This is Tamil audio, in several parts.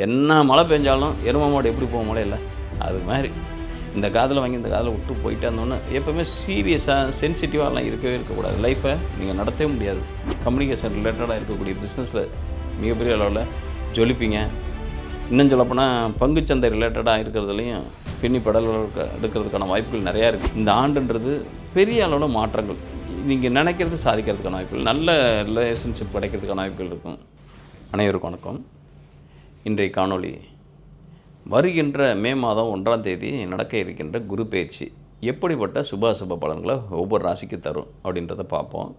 என்ன மழை பெஞ்சாலும் எருமை மாடு எப்படி போக மழையில அது மாதிரி இந்த காதில் வாங்கி இந்த காதில் விட்டு போயிட்டே இருந்தோன்னே எப்போவுமே சீரியஸாக சென்சிட்டிவாகலாம் இருக்கவே இருக்கக்கூடாது. லைஃப்பை நீங்கள் நடத்தவே முடியாது. கம்யூனிகேஷன் ரிலேட்டடாக இருக்கக்கூடிய பிஸ்னஸில் மிகப்பெரிய அளவில் ஜொலிப்பீங்க. இன்னும் சொல்லப்போனால் பங்குச்சந்தை ரிலேட்டடாக இருக்கிறதுலையும் பின்னி படல் எடுக்கிறதுக்கான வாய்ப்புகள் நிறையா இருக்குது. இந்த ஆண்டுன்றது பெரிய அளவில் மாற்றங்கள். நீங்கள் நினைக்கிறது சாதிக்கிறதுக்கான வாய்ப்புகள், நல்ல ரிலேஷன்ஷிப் கிடைக்கிறதுக்கான வாய்ப்புகள் இருக்கும். அனைவருக்கும் வணக்கம். இன்றைய காணொளி வருகின்ற மே மாதம் 1ஆம் தேதி நடக்க இருக்கின்ற குரு பயிற்சி எப்படிப்பட்ட சுபாசுப பலன்களை ஒவ்வொரு ராசிக்கு தரும் அப்படின்றத பார்ப்போம்.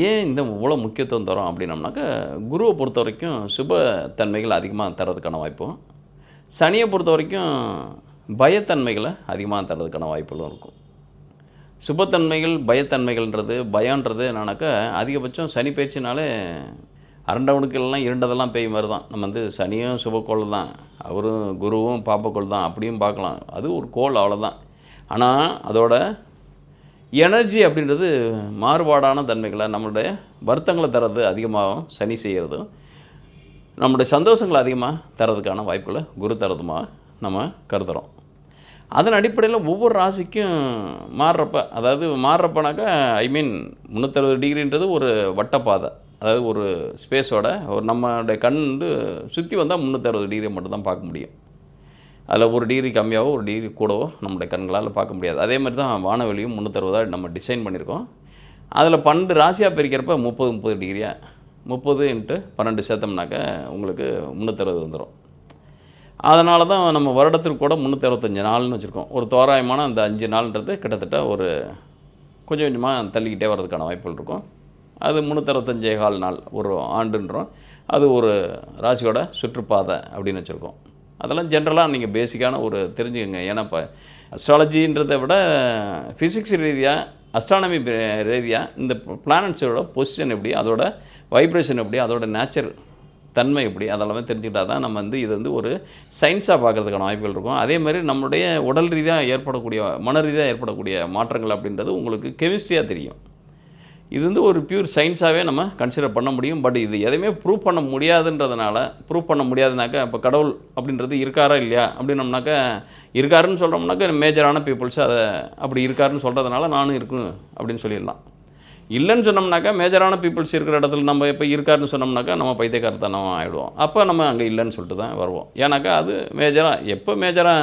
ஏன் இந்த இவ்வளோ முக்கியத்துவம் தரும் அப்படின்னம்னாக்கா, குருவை பொறுத்த வரைக்கும் சுபத்தன்மைகள் அதிகமாக தரதுக்கான வாய்ப்பும், சனியை பொறுத்த வரைக்கும் பயத்தன்மைகளை அதிகமாக தரதுக்கான வாய்ப்புகளும் இருக்கும். சுபத்தன்மைகள் பயத்தன்மைகள்ன்றது பயன்றது என்னன்னாக்கா, அதிகபட்சம் சனி பயிற்சினாலே அரண்டவனுக்கெல்லாம் இருண்டதெல்லாம் பேய் மாதிரி தான். நம்ம சனியும் சுபக்கோள் தான், அவரும் குருவும் பாப்பக்கோள் தான், அப்படியும் பார்க்கலாம். அது ஒரு கோள், அவ்வளோதான். ஆனால் அதோட எனர்ஜி அப்படின்றது மாறுபாடான தன்மைகளை, நம்மளுடைய வருத்தங்களை தர்றது அதிகமாகவும் சனி செய்கிறதும், நம்முடைய சந்தோஷங்களை அதிகமாக தரதுக்கான வாய்ப்புகளை குரு தரதுமாக நம்ம கருதுகிறோம். அதன் அடிப்படையில் ஒவ்வொரு ராசிக்கும் மாறுறப்பனாக்கா 360 டிகிரின்றது ஒரு வட்டப்பாதை. அதாவது ஒரு ஸ்பேஸோட ஒரு நம்மளுடைய கண் சுற்றி வந்தால் 360 டிகிரி மட்டும்தான் பார்க்க முடியும். அதில் ஒரு டிகிரி கம்மியாகவோ ஒரு டிகிரி கூடவோ நம்முடைய கண்களால் பார்க்க முடியாது. அதே மாதிரி தான் வானவெளியும் 360 நம்ம டிசைன் பண்ணியிருக்கோம். அதில் 12 ராசியாக பிரிக்கிறப்ப 30 டிகிரியாக 30 × 12 சேர்த்தோம்னாக்கா உங்களுக்கு 360 வந்துடும். அதனால தான் நம்ம வருடத்திற்கு கூட 365 நாள்னு வச்சுருக்கோம். ஒரு தோராயமான அந்த 5 நாள்ன்றது கிட்டத்தட்ட ஒரு கொஞ்சம் கொஞ்சமாக தள்ளிக்கிட்டே வர்றதுக்கான வாய்ப்புகள் இருக்கும். அது 365 நாள் ஒரு ஆண்டுன்றோம். அது ஒரு ராசியோட சுற்றுப்பாதை அப்படின்னு வச்சுருக்கோம். அதெல்லாம் ஜென்ரலாக நீங்கள் பேசிக்கான ஒரு தெரிஞ்சுக்கங்க. ஏன்னா இப்போ அஸ்ட்ராலஜின்றதை விட ஃபிசிக்ஸ் ரீதியாக, அஸ்ட்ரானமி ரீதியாக இந்த பிளானட்ஸோட பொசிஷன் எப்படி, அதோட வைப்ரேஷன் எப்படி, அதோட நேச்சர் தன்மை எப்படி, அதெல்லாமே தெரிஞ்சுக்கிட்டால் தான் நம்ம இது ஒரு சயின்ஸாக பார்க்குறதுக்கான வாய்ப்புகள் இருக்கும். அதே மாதிரி நம்மளுடைய உடல் ரீதியாக ஏற்படக்கூடிய, மன ரீதியாக ஏற்படக்கூடிய மாற்றங்கள் அப்படின்றது உங்களுக்கு கெமிஸ்ட்ரியாக தெரியும். இது ஒரு பியூர் சயின்ஸாகவே நம்ம கன்சிடர் பண்ண முடியும். பட் இது எதையுமே ப்ரூவ் பண்ண முடியாதுனாக்கா, இப்போ கடவுள் அப்படின்றது இருக்காரா இல்லையா அப்படின்னோம்னாக்கா, இருக்காருன்னு சொல்கிறோம்னாக்கா மேஜரான பீப்புள்ஸ் அதை அப்படி இருக்காருன்னு சொல்கிறதுனால நானும் இருக்கும் அப்படின்னு சொல்லிடலாம். இல்லைன்னு சொன்னோம்னாக்கா, மேஜரான பீப்புள்ஸ் இருக்கிற இடத்துல நம்ம இப்போ இருக்காருன்னு சொன்னோம்னாக்கா நம்ம பைத்தியக்காரத்தனம் ஆகிடுவோம். அப்போ நம்ம அங்கே இல்லைன்னு சொல்லிட்டு தான் வருவோம். ஏன்னாக்கா அது மேஜராக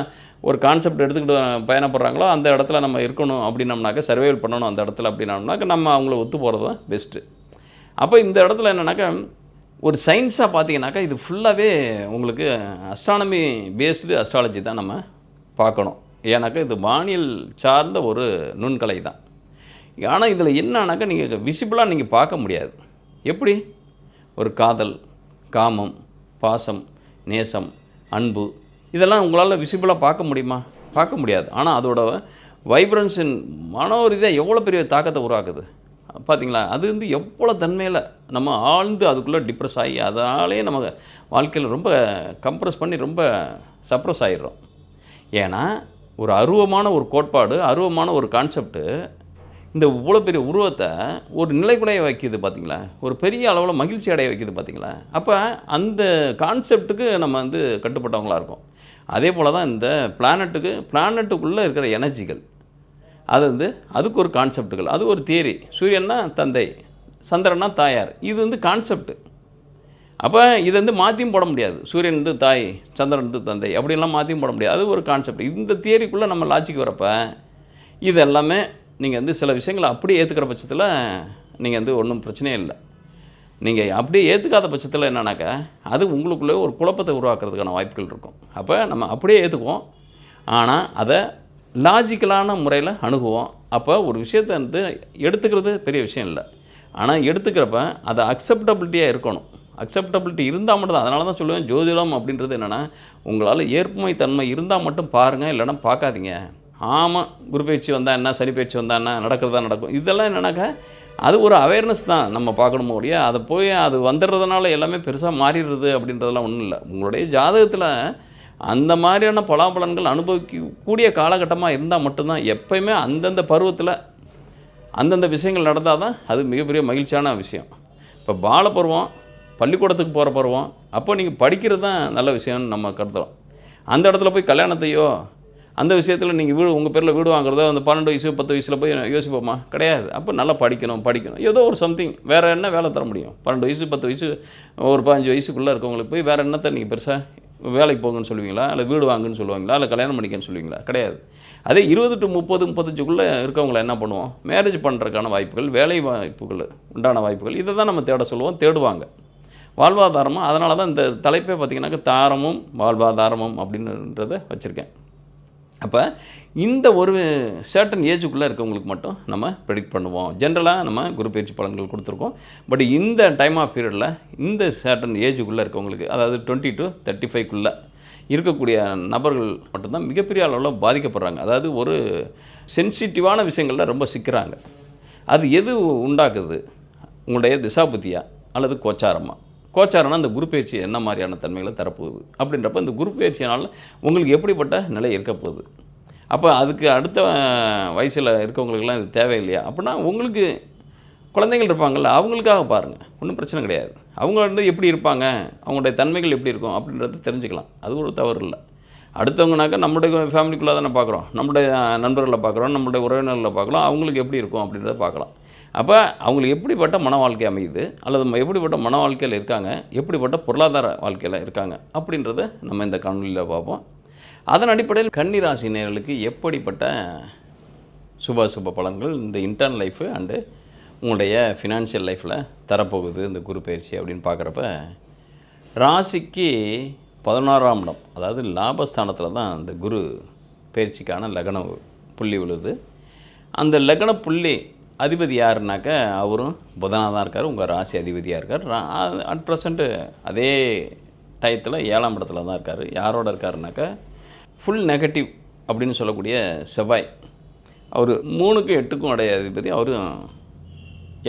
ஒரு கான்செப்ட் எடுத்துக்கிட்டு பயணப்படுறாங்களோ அந்த இடத்துல நம்ம இருக்கணும் அப்படின்னம்னாக்கா, சர்வைவல் பண்ணணும் அந்த இடத்துல அப்படின்னம்னாக்கா, நம்ம அவங்கள ஒத்து போகிறது தான் பெஸ்ட்டு. அப்போ இந்த இடத்துல என்னென்னாக்கா, ஒரு சயின்ஸாக பார்த்தீங்கன்னாக்கா, இது ஃபுல்லாகவே உங்களுக்கு அஸ்ட்ரானமி பேஸ்டு அஸ்ட்ராலஜி தான் நம்ம பார்க்கணும். ஏன்னாக்கா இது வானியல் சார்ந்த ஒரு நுண்கலை தான். ஆனால் இதில் என்னன்னாக்கா, நீங்கள் விசிபிளாக நீங்கள் பார்க்க முடியாது. எப்படி ஒரு காதல், காமம், பாசம், நேசம், அன்பு, இதெல்லாம் உங்களால் விசிபிளாக பார்க்க முடியுமா? பார்க்க முடியாது. ஆனால் அதோட வைப்ரன்ஸின் மனோரீதியாக எவ்வளோ பெரிய தாக்கத்தை உருவாக்குது பார்த்தீங்களா? அது எவ்வளோ தன்மையில் நம்ம ஆழ்ந்து அதுக்குள்ளே டிப்ரெஸ் ஆகி அதாலே நம்ம வாழ்க்கையில் ரொம்ப கம்ப்ரெஸ் பண்ணி ரொம்ப சப்ரெஸ் ஆகிடுறோம். ஏன்னா ஒரு அருவமான ஒரு கோட்பாடு, அருவமான ஒரு கான்செப்ட்டு இந்த இவ்வளோ பெரிய உருவத்தை ஒரு நிலைக்குலைய வைக்கிது பார்த்தீங்களா? ஒரு பெரிய அளவில் மகிழ்ச்சி அடைய வைக்கிது பார்த்தீங்களா? அப்போ அந்த கான்செப்ட்டுக்கு நம்ம கட்டுப்பட்டவங்களாக இருக்கோம். அதே போல் தான் இந்த பிளானட்டுக்குள்ளே இருக்கிற எனர்ஜிகள், அது அதுக்கு ஒரு கான்செப்ட்டுகள், அது ஒரு தியரி. சூரியன்னா தந்தை, சந்திரன்னா தாயார், இது கான்செப்ட்டு. அப்போ இது மாற்றியும் போட முடியாது. சூரியன் தாய், சந்திரன் தந்தை அப்படின்லாம் மாற்றியும் போட முடியாது. அது ஒரு கான்செப்ட். இந்த தியரிக்குள்ளே நம்ம லாஜிக் வரப்போ இது எல்லாமே நீங்கள் சில விஷயங்களை அப்படியே ஏற்றுக்கிற பட்சத்தில் நீங்கள் ஒன்றும் பிரச்சனையே இல்லை. நீங்கள் அப்படியே ஏற்றுக்காத பட்சத்தில் என்னன்னாக்கா, அது உங்களுக்குள்ளே ஒரு குழப்பத்தை உருவாக்குறதுக்கான வாய்ப்புகள் இருக்கும். அப்போ நம்ம அப்படியே ஏற்றுக்குவோம், ஆனால் அதை லாஜிக்கலான முறையில் அணுகுவோம். அப்போ ஒரு விஷயத்தை எடுத்துக்கிறது பெரிய விஷயம் இல்லை. ஆனால் எடுத்துக்கிறப்ப அது அக்செப்டபிலிட்டியாக இருக்கணும். அக்செப்டபிலிட்டி இருந்தால் மட்டும் தான். அதனால தான் சொல்லுவேன், ஜோதிடம் அப்படின்றது என்னென்னா, உங்களால் ஏற்புமை தன்மை இருந்தால் மட்டும் பாருங்கள், இல்லைன்னா பார்க்காதீங்க. ஆமாம், குரு பயிற்சி வந்தால் என்ன, சனி பயிற்சி வந்தால் என்ன, நடக்கிறதா நடக்கும். இதெல்லாம் என்னன்னாக்கா, அது ஒரு அவேர்னஸ் தான் நம்ம பார்க்கணுமோ ஒழிய, அதை போய் அது வந்துடுறதுனால எல்லாமே பெருசாக மாறிடுறது அப்படின்றதெல்லாம் ஒன்றும் இல்லை. உங்களுடைய ஜாதகத்தில் அந்த மாதிரியான பலாபலன்கள் அனுபவிக்கக்கூடிய காலகட்டமாக இருந்தால் மட்டும்தான், எப்போயுமே அந்தந்த பருவத்தில் அந்தந்த விஷயங்கள் நடந்தால் தான் அது மிகப்பெரிய மகிழ்ச்சியான விஷயம். இப்போ பாலப்பருவம் பள்ளிக்கூடத்துக்கு போகிற பருவம். அப்போ நீங்கள் படிக்கிறது தான் நல்ல விஷயம்னு நம்ம கருதுறோம். அந்த இடத்துல போய் கல்யாணத்தையோ அந்த விஷயத்தில் நீங்கள் உங்கள் பேரில் வீடு வாங்குறதோ அந்த 12 வயசு 10 வயசில் போய் யோசிப்போமா? கிடையாது. அப்போ நல்லா படிக்கணும். ஏதோ ஒரு சம்திங் வேறு என்ன வேலை தர முடியும்? 12 வயசு 10 வயசு ஒரு 15 வயசுக்குள்ளே இருக்கவங்களுக்கு போய் வேறு என்னத்தை நீங்கள் பெருசாக வேலைக்கு போங்கன்னு சொல்லுவீங்களா? இல்லை வீடு வாங்குன்னு சொல்லுவாங்களா? இல்லை கல்யாணம் பண்ணிக்கன்னு சொல்லுவீங்களா? கிடையாது. அதே 20 to 30 35க்குள்ளே இருக்கவங்கள என்ன பண்ணுவோம்? மேரேஜ் பண்ணுறதுக்கான வாய்ப்புகள், வேலை வாய்ப்புகள் உண்டான வாய்ப்புகள் இதை தான் நம்ம தேட சொல்லுவோம். தேடுவாங்க. வாழ்வாதாரமும் அதனால தான் இந்த தலைப்பே பார்த்திங்கனாக்கா தாரமும் வாழ்வாதாரமும் அப்படின்றத வச்சுருக்கேன். அப்போ இந்த ஒரு சர்டன் ஏஜுக்குள்ளே இருக்கவங்களுக்கு மட்டும் நம்ம ப்ரெடிக்ட் பண்ணுவோம். ஜென்ரலாக நம்ம குரு பயிற்சி பலன்கள் கொடுத்துருக்கோம். பட் இந்த டைம் ஆஃப் பீரியடில் இந்த சர்டன் ஏஜுக்குள்ளே இருக்கவங்களுக்கு, அதாவது 20 to 35க்குள்ளே இருக்கக்கூடிய நபர்கள் மட்டும்தான் மிகப்பெரிய அளவில் பாதிக்கப்படுறாங்க. அதாவது ஒரு சென்சிட்டிவான விஷயங்களில் ரொம்ப சிக்கிறாங்க. அது எது உண்டாக்குது? உங்களுடைய திசாபுத்தியா அல்லது கோச்சாரமா? கோச்சாரம்னா இந்த குரு பயிற்சி என்ன மாதிரியான தன்மைகளை தரப்போகுது அப்படின்றப்ப இந்த குரு பயிற்சியினால் உங்களுக்கு எப்படிப்பட்ட நிலை இருக்க போகுது? அப்போ அதுக்கு அடுத்த வயசில் இருக்கவங்களுக்கெல்லாம் இது தேவையில்லையா? அப்படின்னா உங்களுக்கு குழந்தைகள் இருப்பாங்கள்ல, அவங்களுக்காக பாருங்கள். ஒன்றும் பிரச்சனை கிடையாது. அவங்க வந்து எப்படி இருப்பாங்க, அவங்களுடைய தன்மைகள் எப்படி இருக்கும் அப்படின்றத தெரிஞ்சுக்கலாம். அது ஒரு தவறு இல்லை. அடுத்தவங்கனாக்கா நம்முடைய ஃபேமிலிக்குள்ளே தானே பார்க்குறோம், நம்முடைய நண்பர்களை பார்க்குறோம், நம்முடைய உறவினர்களை பார்க்கலாம். அவங்களுக்கு எப்படி இருக்கும் அப்படின்றத பார்க்கலாம். அப்போ அவங்களுக்கு எப்படிப்பட்ட மன வாழ்க்கை அமையுது, அல்லது எப்படிப்பட்ட மன வாழ்க்கையில் இருக்காங்க, எப்படிப்பட்ட பொருளாதார வாழ்க்கையில் இருக்காங்க அப்படின்றத நம்ம இந்த காணொலியில் பார்ப்போம். அதன் அடிப்படையில் கன்னி ராசி நேயர்களுக்கு எப்படிப்பட்ட சுப பலன்கள் இந்த இன்டர்னல் லைஃபு அண்டு உங்களுடைய ஃபினான்ஷியல் லைஃப்பில் தரப்போகுது இந்த குரு பயிற்சி அப்படின்னு பார்க்குறப்ப, ராசிக்கு 11ஆம் இடம், அதாவது லாபஸ்தானத்தில் தான் இந்த குரு பயிற்சிக்கான லக்ன புள்ளி விழுது. அந்த லக்ன புள்ளி அதிபதி யாருனாக்கா அவரும் புதனாக தான் இருக்கார், உங்கள் ராசி அதிபதியாக இருக்கார். அட் ப்ரெசண்ட்டு அதே டயத்தில் 7ஆம் இடத்துல தான் இருக்கார். யாரோட இருக்காருனாக்கா ஃபுல் நெகட்டிவ் அப்படின்னு சொல்லக்கூடிய செவ்வாய். அவர் 3க்கும் 8க்கும் உடைய அதிபதி, அவரும்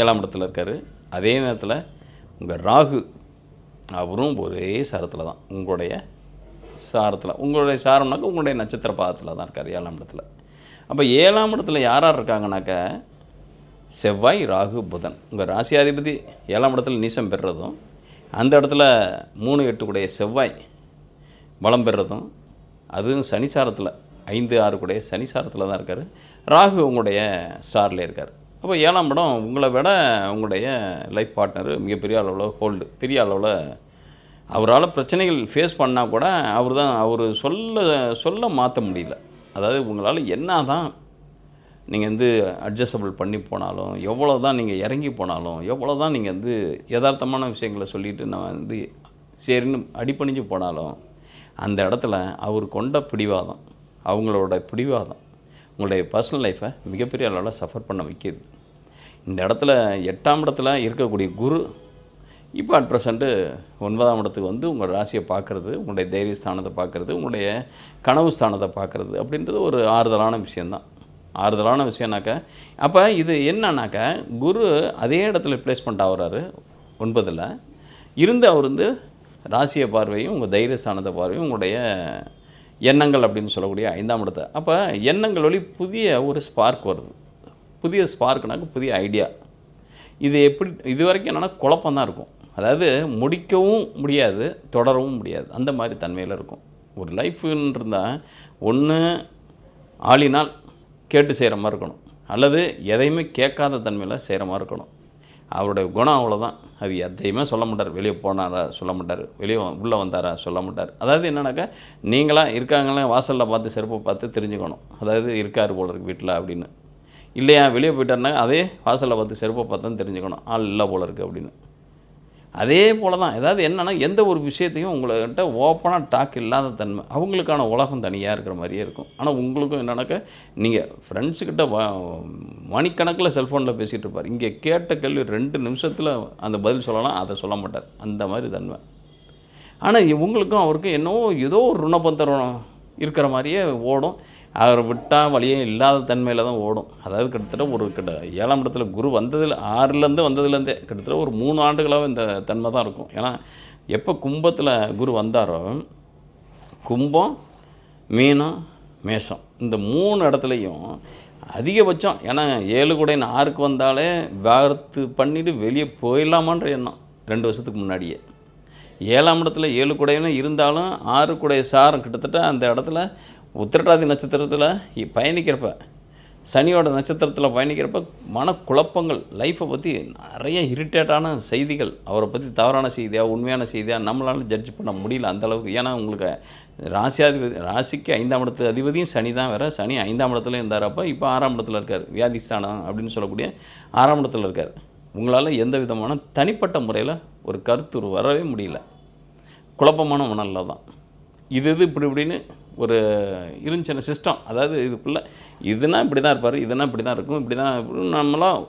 7ஆம் இடத்துல இருக்கார். அதே நேரத்தில் உங்கள் ராகு அவரும் ஒரே சாரத்தில் தான், உங்களுடைய சாரத்தில், உங்களுடைய சாரம்னாக்கா உங்களுடைய நட்சத்திர பாதத்தில் தான் இருக்கார் 7ஆம் இடத்துல. அப்போ 7ஆம் இடத்துல யார் இருக்காங்கனாக்கா செவ்வாய், ராகு, புதன். உங்கள் ராசியாதிபதி 7ஆம் இடத்துல நீசம் பெறுறதும், அந்த இடத்துல 3, 8 கூடைய செவ்வாய் பலம் பெறுறதும், அதுவும் சனிசாரத்தில் 5, 6 கூடைய சனிசாரத்தில் தான் இருக்கார். ராகு உங்களுடைய ஸ்டாரில் இருக்கார். அப்போ 7ஆம் இடம் உங்களை விட உங்களுடைய லைஃப் பார்ட்னர் மிகப்பெரிய அளவில் ஹோல்டு, பெரிய அளவில் அவரால் பிரச்சனைகள் ஃபேஸ் பண்ணால் கூட அவர் சொல்ல மாற்ற முடியல. அதாவது உங்களால் என்ன தான் நீங்கள் வந்து அட்ஜஸ்டபிள் பண்ணி போனாலும், எவ்வளோ தான் நீங்கள் இறங்கி போனாலும், எவ்வளோ தான் நீங்கள் வந்து யதார்த்தமான விஷயங்களை சொல்லிவிட்டு நான் வந்து சரின்னு அடிப்பணிஞ்சு போனாலும், அந்த இடத்துல அவர் கொண்ட பிடிவாதம், அவங்களோட பிடிவாதம் உங்களுடைய பர்சனல் லைஃப்பை மிகப்பெரிய அளவில் சஃபர் பண்ண வைக்கிது. இந்த இடத்துல 8ஆம் இடத்துல இருக்கக்கூடிய குரு இப்போ அட் ப்ரெசண்ட்டு 9ஆம் இடத்துக்கு வந்து உங்கள் ராசியை பார்க்குறது, உங்களுடைய தைரிய ஸ்தானத்தை பார்க்குறது, உங்களுடைய கனவு ஸ்தானத்தை பார்க்குறது அப்படின்றது ஒரு ஆறுதலான விஷயந்தான். ஆறுதலான விஷயம்னாக்கா, அப்போ இது என்னன்னாக்கா குரு அதே இடத்துல ப்ளேஸ்மெண்ட் ஆகுறாரு 9ல் இருந்து. அவர் வந்து ராசியை பார்வையும் உங்கள் தைரிய ஸ்தானத்தை பார்வையும் உங்களுடைய எண்ணங்கள் அப்படின்னு சொல்லக்கூடிய 5ஆம் இடத்தை. அப்போ எண்ணங்கள் வழி புதிய ஒரு ஸ்பார்க் வருது. புதிய ஸ்பார்க்குனாக்க புதிய ஐடியா. இது வரைக்கும் என்னென்னா குழப்பந்தான் இருக்கும். அதாவது முடிக்கவும் முடியாது, தொடரவும் முடியாது, அந்த மாதிரி தன்மையில் இருக்கும். ஒரு லைஃப்னு இருந்தால் ஒன்று ஆளினால் கேட்டு செய்கிற மாதிரி இருக்கணும், அல்லது எதையுமே கேட்காத தன்மையில் செய்கிற மாதிரி இருக்கணும். அவருடைய குணம் அவ்வளோதான். அது எதையுமே சொல்ல மாட்டார். வெளியே போனாரா சொல்ல மாட்டார், வெளியே உள்ளே வந்தாரா சொல்ல மாட்டார். அதாவது என்னன்னாக்கா நீங்களாம் இருக்காங்களே வாசலில் பார்த்து செருப்பை பார்த்து தெரிஞ்சுக்கணும், அதாவது இருக்கார் போல இருக்குது வீட்டில் அப்படின்னு. இல்லையா வெளியே போயிட்டாருனா அதே வாசலில் பார்த்து செருப்பை பார்த்தா தெரிஞ்சுக்கணும் ஆள் இல்லை போல இருக்குது அப்படின்னு. அதே போல் தான். ஏதாவது என்னென்னா எந்த ஒரு விஷயத்தையும் உங்கள்கிட்ட ஓப்பனாக டாக் இல்லாத தன்மை, அவங்களுக்கான உலகம் தனியாக இருக்கிற மாதிரியே இருக்கும். ஆனால் உங்களுக்கும் என்னன்னாக்கா நீங்கள் ஃப்ரெண்ட்ஸுக்கிட்ட மணிக்கணக்கில் செல்ஃபோனில் பேசிகிட்டு இருப்பார். இங்கே கேட்ட கேள்வி 2 நிமிஷத்தில் அந்த பதில் சொல்லலாம், அதை சொல்ல மாட்டார். அந்த மாதிரி தன்மை. ஆனால் உங்களுக்கும் அவருக்கும் ஏதோ ஒரு ருணபந்தரம் இருக்கிற மாதிரியே ஓடும். அவர் விட்டால் வழியே இல்லாத தன்மையில் தான் ஓடும். அதாவது கிட்டத்தட்ட 7ஆம் இடத்துல குரு வந்ததில் 6லேருந்து வந்ததுலேருந்தே கிட்டத்தட்ட ஒரு 3 ஆண்டுகளாக இந்த தன்மை தான் இருக்கும். ஏன்னா எப்போ கும்பத்தில் குரு வந்தாரோ, கும்பம், மீனம், மேஷம் இந்த 3 இடத்துலையும் அதிகபட்சம், ஏன்னா 7 கூட 6க்கு வந்தாலே விவாகரத்து பண்ணிவிட்டு வெளியே போயிடலாமான்ற எண்ணம். 2 வருஷத்துக்கு முன்னாடியே. 7ஆம் இடத்துல 7 குடையவனு இருந்தாலும் 6 குடைய சாரம் கிட்டத்தட்ட அந்த இடத்துல உத்திரட்டாதி நட்சத்திரத்தில் பயணிக்கிறப்ப, சனியோட நட்சத்திரத்தில் பயணிக்கிறப்ப மனக்குழப்பங்கள், லைஃப்பை பற்றி நிறைய இரிட்டேட்டான செய்திகள், அவரை பற்றி தவறான செய்தியாக உண்மையான செய்தியாக நம்மளால ஜட்ஜ் பண்ண முடியல அந்தளவுக்கு. ஏன்னா உங்களுக்கு ராசிக்கு 5ஆம் இடத்து அதிபதியும் சனி தான் வேறு. சனி 5ஆம் இடத்துல இருந்தார். அப்போ இப்போ 6ஆம் இடத்துல இருக்கார். வியாதிஸ்தானம் அப்படின்னு சொல்லக்கூடிய 6ஆம் இடத்துல இருக்கார். உங்களால் எந்த விதமான தனிப்பட்ட முறையில் ஒரு கருத்து வரவே முடியல. குழப்பமான மனநிலை தான். இது இப்படின்னு ஒரு இருந்துச்சுன சிஸ்டம். அதாவது இதுக்குள்ளே இதுனா இப்படி தான் இருப்பார், இதுனா இப்படி தான் இருக்கும், இப்படி தான் நம்மளாம்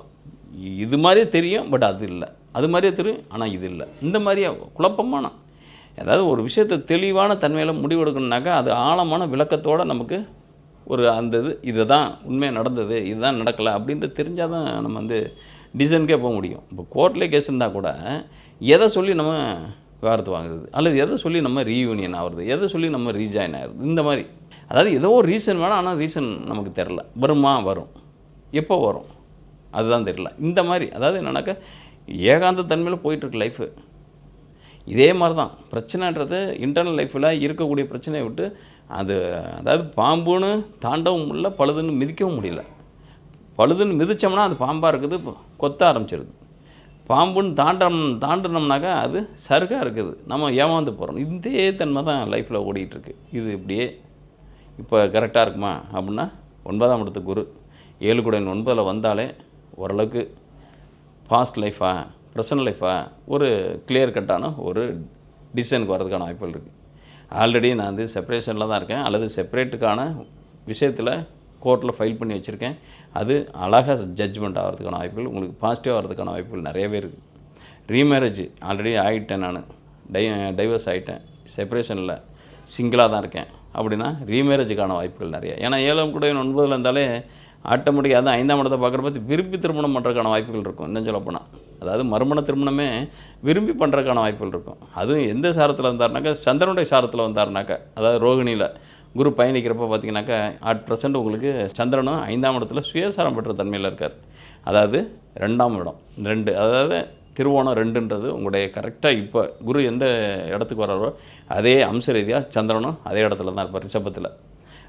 இது மாதிரியே தெரியும். பட் அது இல்லை, அது மாதிரியே தெரியும் ஆனால் இது இல்லை. இந்த மாதிரியே குழப்பமான, அதாவது ஒரு விஷயத்தை தெளிவான தன்மையில் முடிவெடுக்கணுன்னாக்கா அது ஆழமான விளக்கத்தோடு நமக்கு ஒரு அந்த இது தான் உண்மையாக நடந்தது, இதுதான் நடக்கலை அப்படின்ட்டு தெரிஞ்சால் தான் நம்ம வந்து டிசைனுக்கே போக முடியும். இப்போ கோர்ட்லேயே கேஸ் இருந்தால் கூட எதை சொல்லி நம்ம விவாகரத்து வாங்குறது, அல்லது எதை சொல்லி நம்ம ரீயூனியன் ஆகுறது, எதை சொல்லி நம்ம ரீஜாயின் ஆகுறது, இந்த மாதிரி. அதாவது ஏதோ ஒரு ரீசன் வேணும், ஆனால் ரீசன் நமக்கு தெரில. வருமா, வரும், எப்போ வரும் அதுதான் தெரில. இந்த மாதிரி அதாவது என்னன்னாக்கா ஏகாந்த தன்மையில் போயிட்டுருக்கு லைஃபு. இதே மாதிரி தான் பிரச்சனைன்றது இன்டர்னல் லைஃப்பில் இருக்கக்கூடிய பிரச்சனையை விட்டு அது அதாவது பாம்புன்னு தாண்டவும் முடியல, பழுதுன்னு மிதிக்கவும் முடியல. பழுதுன்னு மிதித்தோம்னா அது பாம்பாக இருக்குது, கொத்த ஆரம்பிச்சிருது. பாம்புன்னு தாண்டினோம்னாக்கா அது சருகாக இருக்குது, நம்ம ஏமாந்து போகிறோம். இதே தன்மை தான் லைஃப்பில் ஓடிட்டுருக்கு. இது இப்படியே இப்போ கரெக்டாக இருக்குமா அப்படின்னா 9ஆம் இடத்துக்கு குரு 7 குடையன் 9ல் வந்தாலே ஓரளவுக்கு பாஸ்ட் லைஃபா ப்ரெசன்ட் லைஃபா ஒரு கிளியர் கட்டான ஒரு டிசிஷனுக்கு வரதுக்கான வாய்ப்புகள் இருக்குது. ஆல்ரெடி நான் வந்து செப்பரேஷனில் தான் இருக்கேன், அல்லது செப்பரேட்டுக்கான விஷயத்தில் கோர்ட்டில் ஃபைல் பண்ணி வச்சுருக்கேன். அது அழகாக ஜட்ஜ்மெண்ட் ஆகிறதுக்கான வாய்ப்புகள், உங்களுக்கு பாசிட்டிவாக வர்றதுக்கான வாய்ப்புகள் நிறையவே இருக்குது. ரீமேரேஜ் ஆல்ரெடி ஆகிட்டேன், நான் டைவர்ஸ் ஆகிட்டேன், செப்பரேஷனில் சிங்கிளாக தான் இருக்கேன் அப்படின்னா ரீமேரேஜுக்கான வாய்ப்புகள் நிறைய. ஏன்னா 7ஆம் குடையன் 9ல் இருந்தாலே ஆட்டோமேட்டிக்காக தான் 5ஆம் இடத்தை பார்க்குறப்ப விரும்பி திருமணம் பண்ணுறதுக்கான வாய்ப்புகள் இருக்கும். இன்னும் சொல்லப்போனால் அதாவது மறுமண திருமணமே விரும்பி பண்ணுறதுக்கான வாய்ப்புகள் இருக்கும். அதுவும் எந்த சாரத்தில் வந்தாருனாக்கா, சந்திரனுடைய சாரத்தில் வந்தாருனாக்கா, அதாவது ரோகிணியில் குரு பயணிக்கிறப்ப பார்த்தீங்கன்னாக்கா அட் ப்ரெசென்ட் உங்களுக்கு சந்திரனும் 5ஆம் இடத்துல சுயசாரம் பெற்ற தன்மையில் இருக்கார். அதாவது 2ஆம் இடம் 2, அதாவது திருவோணம் 2ன்றது உங்களுடைய கரெக்டாக இப்போ குரு எந்த இடத்துக்கு வர்றாரோ அதே அம்ச ரீதியாக சந்திரனும் அதே இடத்துல தான் இருப்பார், ரிஷபத்தில்.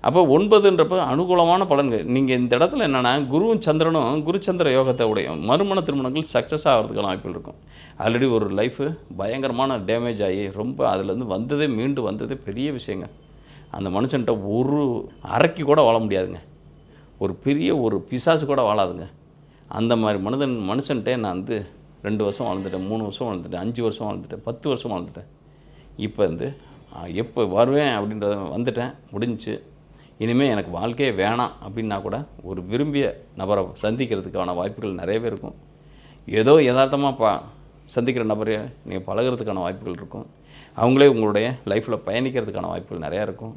அப்போ 9ன்றப்போ அனுகூலமான பலன்கள். நீங்கள் இந்த இடத்துல என்னென்னா குருவும் சந்திரனும் குருச்சந்திர யோகத்தை உடைய மறுமண திருமணங்கள் சக்ஸஸ் ஆகிறதுக்கான வாய்ப்புகள் இருக்கும். ஆல்ரெடி ஒரு லைஃபு பயங்கரமான டேமேஜ் ஆகி ரொம்ப அதுலேருந்து வந்ததே மீண்டு வந்ததே பெரிய விஷயங்க. அந்த மனுஷன்கிட்ட ஒரு அரைக்கு கூட வாழ முடியாதுங்க, ஒரு பெரிய ஒரு பிசாசு கூட வாழாதுங்க. அந்த மாதிரி மனுஷன்ட்டே நான் வந்து 2 வருஷம் வாழ்ந்துட்டேன், 3 வருஷம் வாழ்ந்துட்டேன், 5 வருஷம் வாழ்ந்துட்டேன், 10 வருஷம் வாழ்ந்துட்டேன். இப்போ வந்து எப்போ வருவேன் அப்படின்றத வந்துட்டேன், முடிஞ்சிச்சு. இனிமேல் எனக்கு வாழ்க்கையே வேணாம் அப்படின்னா கூட ஒரு விரும்பிய நபரை சந்திக்கிறதுக்கான வாய்ப்புகள் நிறையவே இருக்கும். ஏதோ யதார்த்தமாக சந்திக்கிற நபரை நீங்கள் பழகிறதுக்கான வாய்ப்புகள் இருக்கும். அவங்களே உங்களுடைய லைஃப்பில் பயணிக்கிறதுக்கான வாய்ப்புகள் நிறையா இருக்கும்.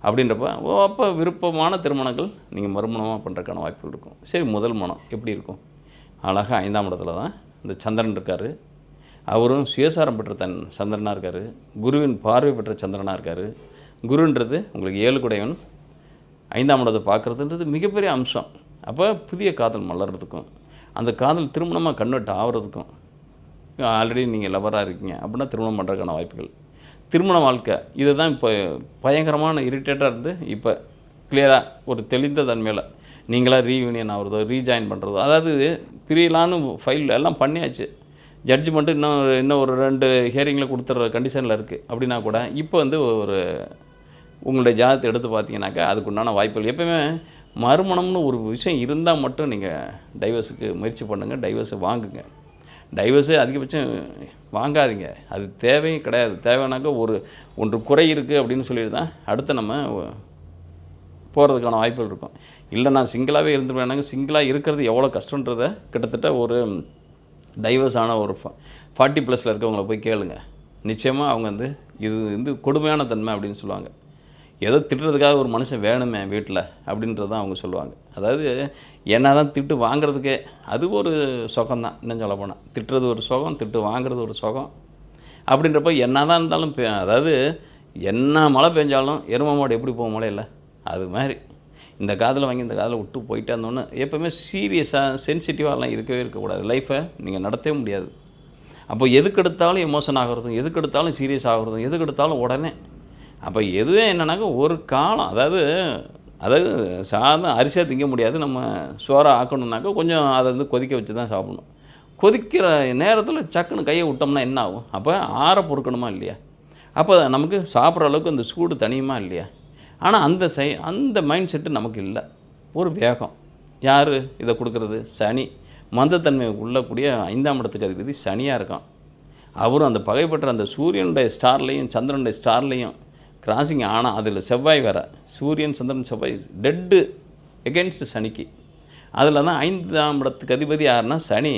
அப்படின்றப்ப அப்போ விருப்பமான திருமணங்கள் நீங்கள் மறுமணமாக பண்ணுறதுக்கான வாய்ப்புகள் இருக்கும். சரி, முதல் மனம் எப்படி இருக்கும்? அழகாக 5ஆம் இடத்துல தான் இந்த சந்திரன் இருக்கார். அவரும் சுயசாரம் பெற்ற சந்திரனாக இருக்கார், குருவின் பார்வை பெற்ற சந்திரனாக இருக்கார். குருன்றது உங்களுக்கு 7 குடையவன் 5ஆம் இடத்தை பார்க்குறதுன்றது மிகப்பெரிய அம்சம். அப்போ புதிய காதல் மலர்றதுக்கும் அந்த காதல் திருமணமாக கன்வெர்ட் ஆகிறதுக்கும், ஆல்ரெடி நீங்கள் லவராக இருக்கீங்க அப்படின்னா திருமணம் பண்ணுறதுக்கான வாய்ப்புகள், திருமண வாழ்க்கை இதை தான் இப்போ பயங்கரமான இரிட்டேட்டாக இருந்து இப்போ கிளியராக ஒரு தெளிந்த தன்மையில் நீங்களாக ரீயூனியன் ஆகிறதோ ரீஜாயின் பண்ணுறதோ, அதாவது பிரியலான்னு ஃபைல் எல்லாம் பண்ணியாச்சு, ஜட்ஜ்மெண்ட்டு இன்னும் ஒரு 2 ஹியரிங்கில் கொடுத்துட்ற கண்டிஷனில் இருக்குது அப்படின்னா கூட இப்போ வந்து ஒரு உங்களுடைய ஜாதகத்தை எடுத்து பார்த்தீங்கன்னாக்கா அதுக்குண்டான வாய்ப்புகள். எப்போயுமே மறுமணம்னு ஒரு விஷயம் இருந்தால் மட்டும் நீங்கள் டைவர்ஸுக்கு முயற்சி பண்ணுங்கள், டைவர்ஸை வாங்குங்க. டைவர்ஸே அதிகபட்சம் வாங்காதீங்க, அது தேவையும் கிடையாது. தேவைனாக்கா ஒன்று குறை இருக்குது அப்படின்னு சொல்லிட்டு தான் அடுத்து நம்ம போகிறதுக்கான வாய்ப்புகள் இருக்கும். இல்லை நான் சிங்கிளாகவே இருந்துருவேனாங்க, சிங்கிளாக இருக்கிறது எவ்வளோ கஷ்டன்றதை கிட்டத்தட்ட ஒரு டைவர்ஸ் ஆன ஒரு 40+ இருக்கவங்கள போய் கேளுங்க. நிச்சயமாக அவங்க வந்து இது வந்து கொடுமையான தன்மை அப்படின்னு சொல்லுவாங்க. ஏதோ திட்டுறதுக்காக ஒரு மனுஷன் வேணுமே வீட்டில் அப்படின்றது தான் அவங்க சொல்லுவாங்க. அதாவது என்ன தான் திட்டு வாங்குறதுக்கே அது ஒரு சுகம்தான். இன்னும் சொல்ல போனால் திட்டுறது ஒரு சுகம், திட்டு வாங்குறது ஒரு சுகம். அப்படின்றப்ப என்ன தான் இருந்தாலும் அதாவது என்ன மழை பெஞ்சாலும் எரும மாடு எப்படி போக மழையில்ல, அது மாதிரி இந்த காதில் வாங்கி இந்த காதில் விட்டு போயிட்டே இருந்தோன்னு எப்போவுமே சீரியஸாக சென்சிட்டிவாகலாம் இருக்கவே இருக்கக்கூடாது. லைஃப்பை நீங்கள் நடத்தவே முடியாது. அப்போ எதுக்கு எடுத்தாலும் எமோஷன் ஆகிறதும், எதுக்கு எடுத்தாலும் சீரியஸ் ஆகிறதும், எதுக்கு எடுத்தாலும் உடனே. அப்போ எதுவே என்னன்னாக்கா ஒரு காலம், அதாவது அதாவது சாதம் அரிசியாக திங்க முடியாது. நம்ம சோறை ஆக்கணுன்னாக்கா கொஞ்சம் அதை வந்து கொதிக்க வச்சு தான் சாப்பிடணும். கொதிக்கிற நேரத்தில் சக்குன்னு கையை விட்டோம்னா என்ன ஆகும்? அப்போ ஆற பொறுக்கணுமா இல்லையா? அப்போ நமக்கு சாப்பிட்ற அளவுக்கு அந்த சூடு தணியுமா இல்லையா? ஆனால் அந்த மைண்ட் செட்டு நமக்கு இல்லை. ஒரு வேகம். யார் இதை கொடுக்குறது? சனி. மந்தத்தன்மை உள்ளக்கூடிய 5ஆம் இடத்துக்கு அதிபதி சனியாக இருக்கான். அவரும் அந்த பகைப்பற்ற அந்த சூரியனுடைய ஸ்டார்லையும் சந்திரனுடைய ஸ்டார்லையும் கிராசிங் ஆனால் அதில் செவ்வாய் வேறு. சூரியன் சந்திரன் செவ்வாய் டெட்டு எகென்ஸ்ட் சனிக்கு. அதில் தான் 5ஆம் இடத்துக்கு அதிபதி யாருன்னா சனி.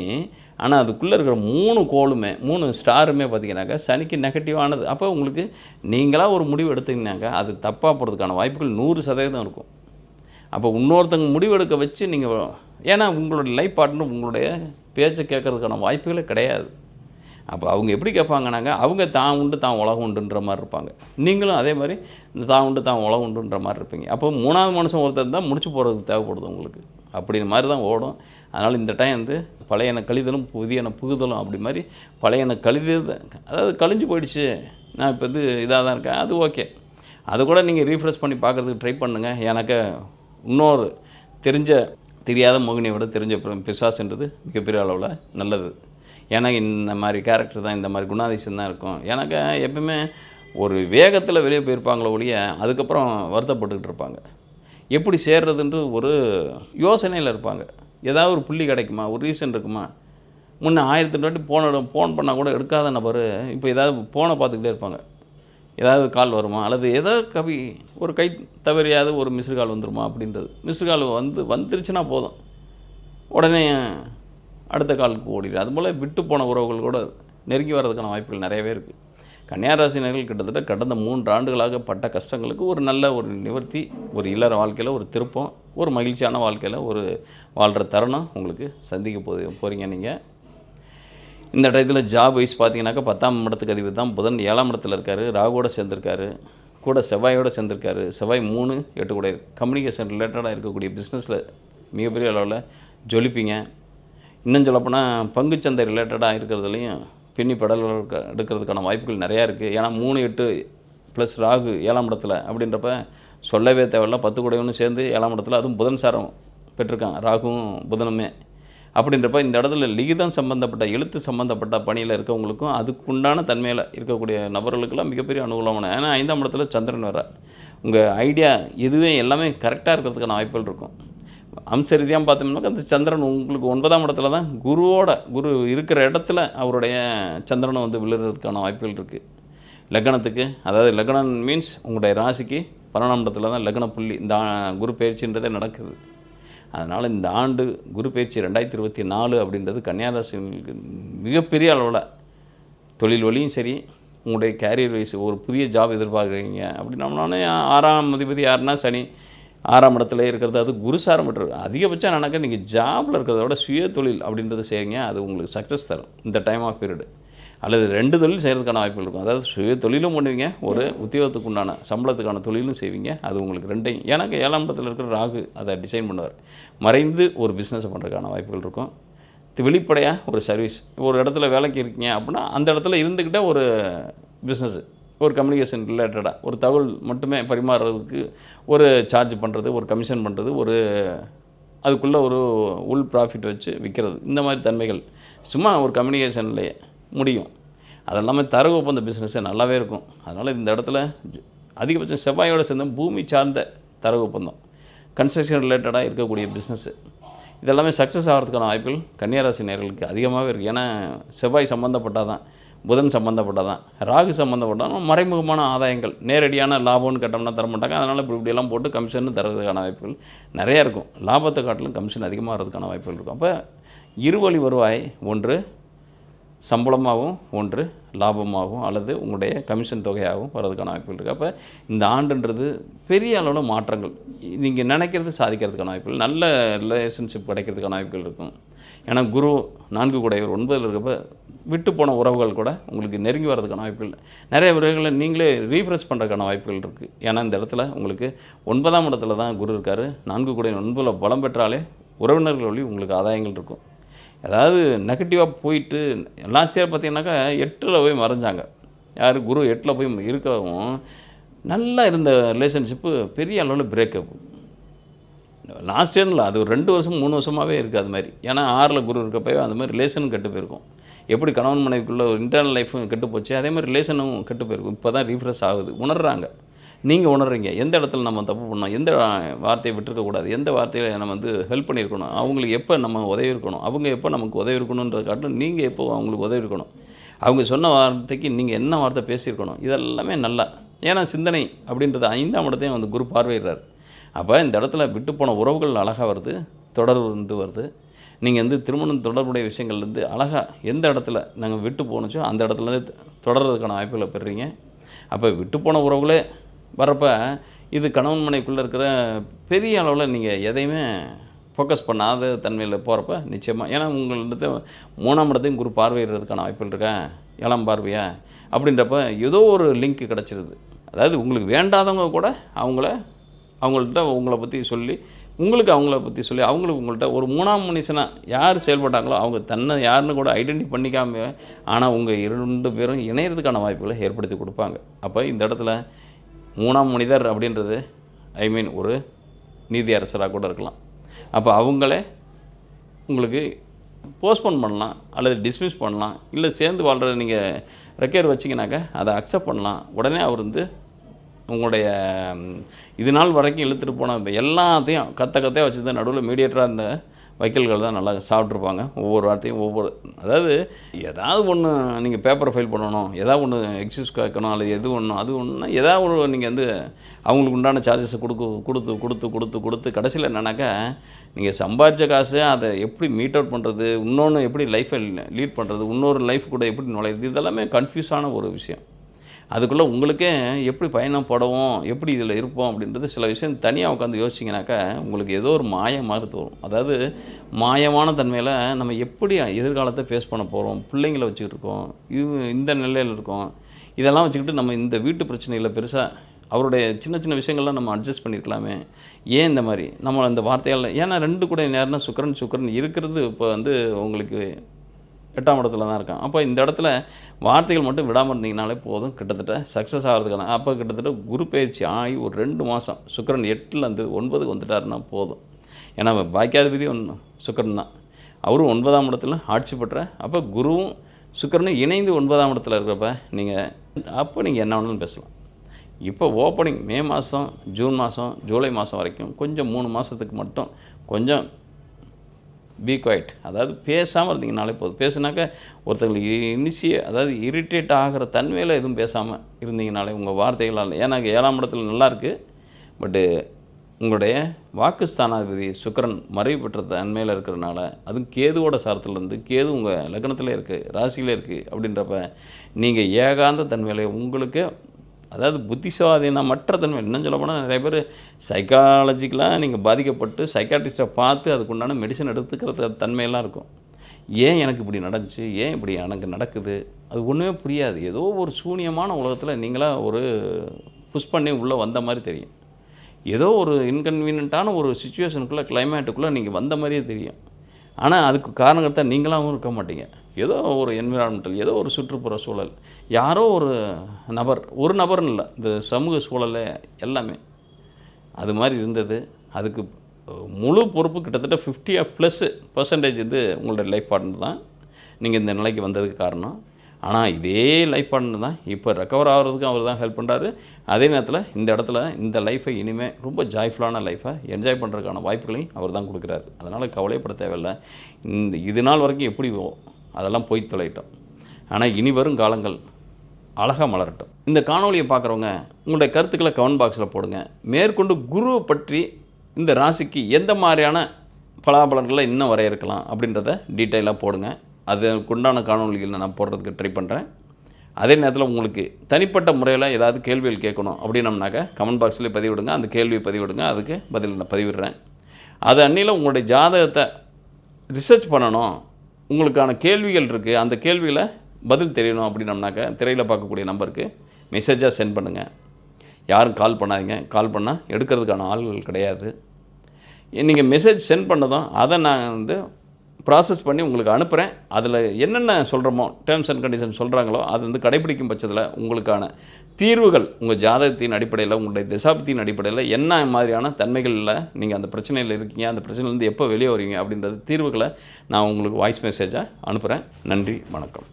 ஆனால் அதுக்குள்ளே இருக்கிற 3 கோளுமே 3 ஸ்டாருமே பார்த்திங்கனாக்கா சனிக்கு நெகட்டிவானது. அப்போ உங்களுக்கு நீங்களாக ஒரு முடிவு எடுத்தீங்கன்னாக்கா அது தப்பாக போகிறதுக்கான வாய்ப்புகள் 100% இருக்கும். அப்போ இன்னொருத்தங்க முடிவு எடுக்க வச்சு நீங்கள், ஏன்னா உங்களுடைய லைஃப் பார்ட்னர் உங்களுடைய பேச்சை கேட்கறதுக்கான வாய்ப்புகளே கிடையாது. அப்போ அவங்க எப்படி கேட்பாங்கனாக்கா அவங்க தான் உண்டு தான் உலகம் உண்டுன்ற மாதிரி இருப்பாங்க. நீங்களும் அதே மாதிரி இந்த தான் உண்டு தான் உலகம் உண்டுன்ற மாதிரி இருப்பீங்க. அப்போ 3ஆவது மனுஷன் ஒருத்தர் தான் முடிச்சு போகிறதுக்கு தேவைப்படுது உங்களுக்கு. அப்படின்ற மாதிரி தான் ஓடும். அதனால் இந்த டைம் வந்து பழையன கழிதலும் புதியன புகுதலும் அப்படி மாதிரி பழையன கழிதல், அதாவது கழிஞ்சு போயிடுச்சு, நான் இப்போ இது இதாக தான் இருக்கேன், அது ஓகே. அதை கூட நீங்கள் ரீஃப்ரெஷ் பண்ணி பார்க்குறதுக்கு ட்ரை பண்ணுங்கள். எனக்கு இன்னொரு தெரியாத மோகினியை விட தெரிஞ்ச பிசாசுன்றது மிகப்பெரிய அளவில் நல்லது. ஏன்னா இந்த மாதிரி கேரக்டர் தான், இந்த மாதிரி குணாதிசயம் தான் இருக்கும். எனக்கு எப்பவுமே ஒரு வேகத்தில் வெளியே போயிருப்பாங்களோ ஒழிய அதுக்கப்புறம் வருத்தப்பட்டுக்கிட்டு இருப்பாங்க. எப்படி சேர்றதுன்ட்டு ஒரு யோசனையில் இருப்பாங்க. ஏதாவது ஒரு புள்ளி கிடைக்குமா, ஒரு ரீசன் இருக்குமா? முன்னே 1008 வாட்டி ஃபோன் பண்ணால் கூட எடுக்காத நபர் இப்போ ஏதாவது ஃபோனை பார்த்துக்கிட்டே இருப்பாங்க. ஏதாவது கால் வருமா, அல்லது ஏதோ ஒரு கை தவறியாவது ஒரு மிஸ்டு கால் வந்துருமா அப்படின்றது. மிஸ்டு கால் வந்துருச்சுன்னா போதும், உடனே அடுத்த காலுக்கு ஓடிடுது. அதுபோல் விட்டு போன உறவுகள் கூட நெருங்கி வர்றதுக்கான வாய்ப்புகள் நிறையவே இருக்குது. கன்னியாராசினர்கள் கிட்டத்தட்ட கடந்த 3 ஆண்டுகளாக பட்ட கஷ்டங்களுக்கு ஒரு நல்ல ஒரு நிவர்த்தி, ஒரு இல்லற வாழ்க்கையில் ஒரு திருப்பம், ஒரு மகிழ்ச்சியான வாழ்க்கையில் ஒரு வாழ்கிற தருணம் உங்களுக்கு சந்திக்க போகிறீங்க. நீங்கள் இந்த டயத்தில் ஜாப் வைஸ் பார்த்தீங்கன்னாக்கா 10ஆம் இடத்துக்கு அதிபதி தான் புதன் 7ஆம் இடத்துல இருக்கார். ராகுவோட சேர்ந்துருக்காரு, கூட செவ்வாயோடு சேர்ந்துருக்காரு. செவ்வாய் 3 8 கூட கம்யூனிகேஷன் ரிலேட்டடாக இருக்கக்கூடிய பிஸ்னஸில் மிகப்பெரிய அளவில் ஜொலிப்பீங்க. இன்னும் சொல்லப்போனால் பங்குச்சந்தை ரிலேட்டடாக இருக்கிறதுலையும் பின்னி படல் எடுக்கிறதுக்கான வாய்ப்புகள் நிறையா இருக்குது. ஏன்னா 3 8 ப்ளஸ் ராகு 7ஆம் இடத்துல அப்படின்றப்ப சொல்லவே தேவையில்ல. 10 கூடையும் சேர்ந்து 7ஆம் இடத்துல, அதுவும் புதன் சாரம் பெற்றிருக்காங்க, ராகுவும் புதனுமே. அப்படின்றப்ப இந்த இடத்துல லிகிதம் சம்மந்தப்பட்ட எழுத்து சம்மந்தப்பட்ட பணியில் இருக்கவங்களுக்கும் அதுக்குண்டான தன்மையில் இருக்கக்கூடிய நபர்களுக்கெல்லாம் மிகப்பெரிய அனுகூலமான, ஏன்னா 5ஆம் இடத்துல சந்திரன் வர உங்கள் ஐடியா இதுவே எல்லாமே கரெக்டாக இருக்கிறதுக்கான வாய்ப்புகள் இருக்கும். அம்ச ரீதியாக பார்த்தோம்னாக்கா அந்த சந்திரன் உங்களுக்கு 9ஆம் இடத்துல தான் குரு இருக்கிற இடத்துல அவருடைய சந்திரனை வந்து விழுறதுக்கான வாய்ப்புகள் இருக்குது. லக்னத்துக்கு, அதாவது லக்னம் மீன்ஸ் உங்களுடைய ராசிக்கு 12ஆம் இடத்துல தான் லக்ன புள்ளி இந்த குரு பயிற்சின்றதே நடக்குது. அதனால் இந்த ஆண்டு குரு பயிற்சி 2024 அப்படின்றது கன்னியாராசிக்கு மிகப்பெரிய அளவில் தொழில் வழியும் சரி, உங்களுடைய கேரியர் வைஸ் ஒரு புதிய ஜாப் எதிர்பார்க்குறீங்க அப்படின்னோம்னாலே 6ஆம் அதிபதி யாருன்னா சனி 6ஆம் இடத்துல இருக்கிறது, அது குருசாரம் பெற்று அதிகபட்சம் என்னன்னாக்கா நீங்கள் ஜாபில் இருக்கிறத விட சுய தொழில் அப்படின்றத செய்யுங்க. அது உங்களுக்கு சக்ஸஸ் தரும் இந்த டைம் ஆஃப் பீரியடு. அல்லது 2 தொழில் செய்கிறதுக்கான வாய்ப்புகள் இருக்கும். அதாவது சுய தொழிலும் பண்ணுவீங்க, ஒரு உத்தியோகத்துக்கு உண்டான சம்பளத்துக்கான தொழிலும் செய்வீங்க. அது உங்களுக்கு 2யும், எனக்கு 7ஆம் இடத்துல இருக்கிற ராகு அதை டிசைன் பண்ணுவார். மறைந்து ஒரு பிஸ்னஸை பண்ணுறதுக்கான வாய்ப்புகள் இருக்கும். வெளிப்படையாக ஒரு சர்வீஸ், ஒரு இடத்துல வேலைக்கு இருக்கீங்க அப்படின்னா அந்த இடத்துல இருந்துக்கிட்ட ஒரு பிஸ்னஸ்ஸு, ஒரு கம்யூனிகேஷன் ரிலேட்டடாக ஒரு தகவல் மட்டுமே பரிமாறுறதுக்கு ஒரு சார்ஜ் பண்ணுறது, ஒரு கமிஷன் பண்ணுறது, ஒரு அதுக்குள்ளே ஒரு உள் ப்ராஃபிட் வச்சு விற்கிறது, இந்த மாதிரி தன்மைகள் சும்மா ஒரு கம்யூனிகேஷன்லேயே முடியும். அதெல்லாமே தரவு ஒப்பந்த பிஸ்னஸ்ஸே நல்லாவே இருக்கும். அதனால் இந்த இடத்துல அதிகபட்சம் செவ்வாயோடு சேர்ந்த பூமி சார்ந்த தரவு ஒப்பந்தம், கன்ஸ்ட்ரக்ஷன் ரிலேட்டடாக இருக்கக்கூடிய பிஸ்னஸ்ஸு, இதெல்லாமே சக்ஸஸ் ஆகிறதுக்கான வாய்ப்புகள் கன்னியாராசி நேயர்களுக்கு அதிகமாகவே இருக்குது. ஏன்னா செவ்வாய் சம்மந்தப்பட்டால் தான், புதன் சம்மந்தப்பட்டால் தான், ராகு சம்மந்தப்பட்டாலும் மறைமுகமான ஆதாயங்கள், நேரடியான லாபம்னு கேட்டோம்னா தர மாட்டாங்க. அதனால் இப்படியெல்லாம் போட்டு கமிஷன் தரதுக்கான வாய்ப்புகள் நிறையா இருக்கும். லாபத்தை காட்டிலும் கமிஷன் அதிகமாக வரதுக்கான வாய்ப்புகள் இருக்கும். அப்போ இருவழி வருவாய், ஒன்று சம்பளமாகவும் ஒன்று லாபமாகவும் அல்லது உங்களுடைய கமிஷன் தொகையாகவும் வர்றதுக்கான வாய்ப்புகள் இருக்குது. அப்போ இந்த ஆண்டுன்றது பெரிய அளவில் மாற்றங்கள், நீங்கள் நினைக்கிறது சாதிக்கிறதுக்கான வாய்ப்புகள், நல்ல ரிலேஷன்ஷிப் கிடைக்கிறதுக்கான வாய்ப்புகள் இருக்கும். ஏன்னா குரு 4 கூடையவர் 9 இருக்கப்போ விட்டு போன உறவுகள் கூட உங்களுக்கு நெருங்கி வர்றதுக்கான வாய்ப்புகள், நிறைய உறவுகளை நீங்களே ரீஃப்ரெஷ் பண்ணுறதுக்கான வாய்ப்புகள் இருக்குது. ஏன்னா இந்த இடத்துல உங்களுக்கு 9ஆம் இடத்துல தான் குரு இருக்கார். 4 கூடையவர் 9 பலம் பெற்றாலே உறவினர்கள் வழி உங்களுக்கு ஆதாயங்கள் இருக்கும். அதாவது நெகட்டிவாக போயிட்டு லாஸ்ட் இயர் பார்த்தீங்கன்னாக்கா 8ல் போய் மறைஞ்சாங்க. யார் குரு 8ல் போய் இருக்கவும் நல்லா இருந்த ரிலேஷன்ஷிப்பு பெரிய அளவில் பிரேக்கப். லாஸ்ட் இயர்னு இல்லை, அது ஒரு 2 வருஷம் 3 வருஷமாகவே இருக்குது அது மாதிரி. ஏன்னா 6ல் குரு இருக்கப்பவே அந்த மாதிரி ரிலேஷனும் கெட்டு போயிருக்கும். எப்படி கணவன் மனைவிக்குள்ள ஒரு இன்டர்னல் லைஃப்பும் கெட்டு போச்சு, அதே மாதிரி ரிலேஷனும் கெட்டு போயிருக்கும். இப்போ தான் ரீஃப்ரெஷ் ஆகுது, உணர்றாங்க. நீங்கள் உணர்றீங்க எந்த இடத்துல நம்ம தப்பு பண்ணோம், எந்த வார்த்தையை விட்டுருக்கக்கூடாது, எந்த வார்த்தையை நம்ம வந்து ஹெல்ப் பண்ணியிருக்கணும், அவங்களுக்கு எப்போ நம்ம உதவி இருக்கணும், அவங்க எப்போ நமக்கு உதவி இருக்கணுன்றதை காட்டிலும் நீங்கள் எப்போ அவங்களுக்கு உதவி இருக்கணும், அவங்க சொன்ன வார்த்தைக்கு நீங்கள் என்ன வார்த்தை பேசியிருக்கணும், இதெல்லாமே நல்லா. ஏன்னா சிந்தனை அப்படின்றது 5ஆம் இடத்தையும் வந்து குரு பார்வையிடுறார். அப்போ இந்த இடத்துல விட்டு போன உறவுகள் அழகாக வருது, தொடர்ந்து வருது. நீங்கள் வந்து திருமணம் தொடர்புடைய விஷயங்கள்லேருந்து அழகாக எந்த இடத்துல நாங்கள் விட்டு போணுச்சோ அந்த இடத்துலேருந்து தொடர்றதுக்கான வாய்ப்புகளை பெறுறீங்க. அப்போ விட்டு போன உறவுகளே வரப்ப இது கணவன் மனைவிக்குள்ளே இருக்கிற பெரிய அளவில் நீங்கள் எதையுமே ஃபோக்கஸ் பண்ணாத தன்மையில் போகிறப்ப நிச்சயமாக, ஏன்னா உங்கள்கிட்ட 3ஆம் இடத்தையும் குரு பார்வையிடுறதுக்கான வாய்ப்புகள் இருக்கா, 7ஆம் பார்வையா அப்படின்றப்ப ஏதோ ஒரு லிங்க் கிடச்சிருது. அதாவது உங்களுக்கு வேண்டாதவங்க கூட அவங்கள்ட்ட உங்களை பற்றி சொல்லி, உங்களுக்கு அவங்கள பற்றி சொல்லி, அவங்களுக்கு உங்கள்கிட்ட ஒரு 3ஆம் மனுஷனாக யார் செயல்பட்டாங்களோ அவங்க தன்னை யாருன்னு கூட ஐடென்டிஃபை பண்ணிக்காம, ஆனால் உங்கள் 2 பேரும் இணையறதுக்கான வாய்ப்புகளை ஏற்படுத்தி கொடுப்பாங்க. அப்போ இந்த இடத்துல 3ஆம் மனிதர் அப்படின்றது ஒரு நீதி அரசராக கூட இருக்கலாம். அப்போ அவங்களே உங்களுக்கு போஸ்ட்போன் பண்ணலாம் அல்லது டிஸ்மிஸ் பண்ணலாம், இல்லை சேர்ந்து வாழ்கிற நீங்கள் ரெக்கேர் வச்சிங்கனாக்கா அதை அக்செப்ட் பண்ணலாம். உடனே அவர் வந்து உங்களுடைய இது நாள் வரைக்கும் இழுத்துட்டு போன எல்லாத்தையும் கத்தையாக வச்சுருந்தா நடுவில் மீடியேட்டராக இருந்த வைக்கல்கள் தான் நல்லா சாப்பிட்ருப்பாங்க. ஒவ்வொரு வார்த்தையும் அதாவது ஏதாவது ஒன்று நீங்கள் பேப்பரை ஃபைல் பண்ணணும், ஏதாவது ஒன்று எக்ஸ்கியூஸ் கேட்கணும், அல்லது எது ஒன்று அது ஒன்றுனா ஏதாவது ஒரு நீங்கள் வந்து அவங்களுக்கு உண்டான சார்ஜஸை கொடுத்து கடைசியில் என்னன்னாக்கா நீங்கள் சம்பாதிச்ச காசு அதை எப்படி மீட் அவுட் பண்ணுறது, இன்னொன்று எப்படி லைஃப்பை லீட் பண்ணுறது, இன்னொரு லைஃப் கூட எப்படி நுழையிறது, இதெல்லாமே கன்ஃபியூஸான ஒரு விஷயம். அதுக்குள்ளே உங்களுக்கே எப்படி பயணம் படுவோம், எப்படி இதில் இருப்போம் அப்படின்றது சில விஷயம் தனியாக உட்காந்து யோசிச்சிங்கனாக்கா உங்களுக்கு ஏதோ ஒரு மாயம் மாதிரி தோணும். அதாவது மாயமான தன்மையில் நம்ம எப்படி எதிர்காலத்தை ஃபேஸ் பண்ண போகிறோம், பிள்ளைங்களை வச்சுக்கிட்டு இருக்கோம், இந்த நிலையில் இருக்கோம், இதெல்லாம் வச்சுக்கிட்டு நம்ம இந்த வீட்டு பிரச்சனையில் பெருசாக அவருடைய சின்ன சின்ன விஷயங்கள்லாம் நம்ம அட்ஜஸ்ட் பண்ணியிருக்கலாமே, ஏன் இந்த மாதிரி நம்ம அந்த வார்த்தையால், ஏன்னா 2 கூட நேரம்னா சுக்கிரன் இருக்கிறது இப்போ வந்து உங்களுக்கு 8ஆம் இடத்துல தான் இருக்கான். அப்போ இந்த இடத்துல வார்த்தைகள் மட்டும் விடாமல் இருந்தீங்கனாலே போதும், கிட்டத்தட்ட சக்ஸஸ் ஆகிறதுக்கான. அப்போ கிட்டத்தட்ட குரு பயிற்சி ஆகி ஒரு 2 மாதம் சுக்கிரன் 8லேருந்து 9க்கு வந்துட்டாருன்னா போதும். ஏன்னா பாக்கியாதிபதி சுக்கிரன் தான், அவரும் 9ஆம் இடத்துல ஆட்சி பெற்ற. அப்போ குருவும் சுக்கிரனும் இணைந்து 9ஆம் இடத்துல இருக்கிறப்ப நீங்கள் என்ன வேணாலும் பேசலாம். இப்போ ஓப்பனிங் மே மாதம், ஜூன் மாதம், ஜூலை மாதம் வரைக்கும் கொஞ்சம் 3 மாதத்துக்கு மட்டும் கொஞ்சம் பி குவைட், அதாவது பேசாமல் இருந்தீங்கனாலே போதும். பேசுனாக்க ஒருத்தங்களுக்கு அதாவது இரிட்டேட் ஆகிற தன்மையில் எதுவும் பேசாமல் இருந்தீங்கனாலே உங்கள் வார்த்தைகளால், ஏன்னா 7ஆம் இடத்துல நல்லாயிருக்கு, பட்டு உங்களுடைய வாக்குஸ்தானாதிபதி சுக்கிரன் மறைவு பெற்ற தன்மையில் இருக்கிறதுனால, அதுவும் கேதுவோட சாரத்துலேருந்து, கேது உங்கள் லக்னத்தில் இருக்குது, ராசியில் இருக்குது அப்படின்றப்ப நீங்கள் ஏகாந்த தன்மையில் உங்களுக்கு, அதாவது புத்திசாலினமற்ற தன்மை, இன்னும் சொல்ல போனால் நிறைய பேர் சைக்காலஜிக்கலாக நீங்கள் பாதிக்கப்பட்டு சைக்காட்ரிஸ்ட்டை பார்த்து அதுக்குண்டான மெடிசன் எடுத்துக்கிற தன்மையெல்லாம் இருக்கும். ஏன் எனக்கு இப்படி நடந்துச்சு, ஏன் இப்படி எனக்கு நடக்குது, அது ஒன்றுமே புரியாது. ஏதோ ஒரு சூனியமான உலகத்தில் நீங்களாக ஒரு புஷ் பண்ணி உள்ளே வந்த மாதிரி தெரியும். ஏதோ ஒரு இன்கன்வீனியண்ட்டான ஒரு சுச்சுவேஷனுக்குள்ளே, கிளைமேட்டுக்குள்ளே நீங்கள் வந்த மாதிரியே தெரியும். ஆனால் அதுக்கு காரணத்தை நீங்களாகவும் இருக்க மாட்டீங்க. ஏதோ ஒரு என்விரான்மெண்டல், ஏதோ ஒரு சுற்றுப்புற சூழல், யாரோ ஒரு நபர்னு இல்லை, இந்த சமூக சூழலை எல்லாமே அது மாதிரி இருந்தது. அதுக்கு முழு பொறுப்பு கிட்டத்தட்ட 50+ இது உங்களோட லைஃப் பார்ட்னர் தான் நீங்கள் இந்த நிலைக்கு வந்ததுக்கு காரணம். ஆனால் இதே லைஃப் பார்ட்னர் தான் இப்போ ரெக்கவர் ஆகிறதுக்கும் அவர் தான் ஹெல்ப் பண்ணுறாரு. அதே நேரத்தில் இந்த இடத்துல இந்த லைஃப்பை இனிமேல் ரொம்ப ஜாய்ஃபுல்லான லைஃப்பை என்ஜாய் பண்ணுறதுக்கான வாய்ப்புகளையும் அவர் தான் கொடுக்குறாரு. அதனால் கவலைப்பட தேவையில்லை. இது நாள் வரைக்கும் எப்படி அதெல்லாம் போய் தொலைட்டோம். ஆனால் இனி வரும் காலங்கள் அழகாக மலரட்டும். இந்த காணொலியை பார்க்குறவங்க உங்களுடைய கருத்துக்களை கமெண்ட் பாக்ஸில் போடுங்க. மேற்கொண்டு குருவை பற்றி இந்த ராசிக்கு எந்த மாதிரியான பலாபலன்களை இன்னும் வரையறுக்கலாம் அப்படின்றத டீட்டெயிலாக போடுங்க. அதுக்குண்டான காணொலிகள் நான் போடுறதுக்கு ட்ரை பண்ணுறேன். அதே நேரத்தில் உங்களுக்கு தனிப்பட்ட முறையில் ஏதாவது கேள்விகள் கேட்கணும் அப்படின்னம்னாக்க கமெண்ட் பாக்ஸ்லேயே பதிவிடுங்க. அந்த கேள்வியை பதிவிடுங்க, அதுக்கு பதில் நான் பதிவிடுறேன். அது அன்னியில் உங்களுடைய ஜாதகத்தை ரிசர்ச் பண்ணணும், உங்களுக்கான கேள்விகள் இருக்குது, அந்த கேள்வியில் பதில் தெரியணும் அப்படின்னம்னாக்க திரையில் பார்க்கக்கூடிய நம்பருக்கு மெசேஜாக சென்ட் பண்ணுங்கள். யாரும் கால் பண்ணாதீங்க, கால் பண்ணால் எடுக்கிறதுக்கான ஆள்கள் கிடையாது. நீங்கள் மெசேஜ் சென்ட் பண்ணதும் அதை நான் ப்ராசஸ் பண்ணி உங்களுக்கு அனுப்புகிறேன். அதில் என்னென்ன சொல்கிறோமோ டேர்ம்ஸ் அண்ட் கண்டிஷன் சொல்கிறாங்களோ அது வந்து கடைபிடிக்கும் பட்சத்தில் உங்களுக்கான தீர்வுகள் உங்கள் ஜாதகத்தின் அடிப்படையில், உங்களுடைய திசாபத்தின் அடிப்படையில் என்ன மாதிரியான தன்மைகளில் நீங்கள் அந்த பிரச்சனையில் இருக்கீங்க, அந்த பிரச்சனையிலேருந்து எப்போ வெளியே வருவீங்க அப்படின்றது தீர்வுகளை நான் உங்களுக்கு வாய்ஸ் மெசேஜாக அனுப்புகிறேன். நன்றி, வணக்கம்.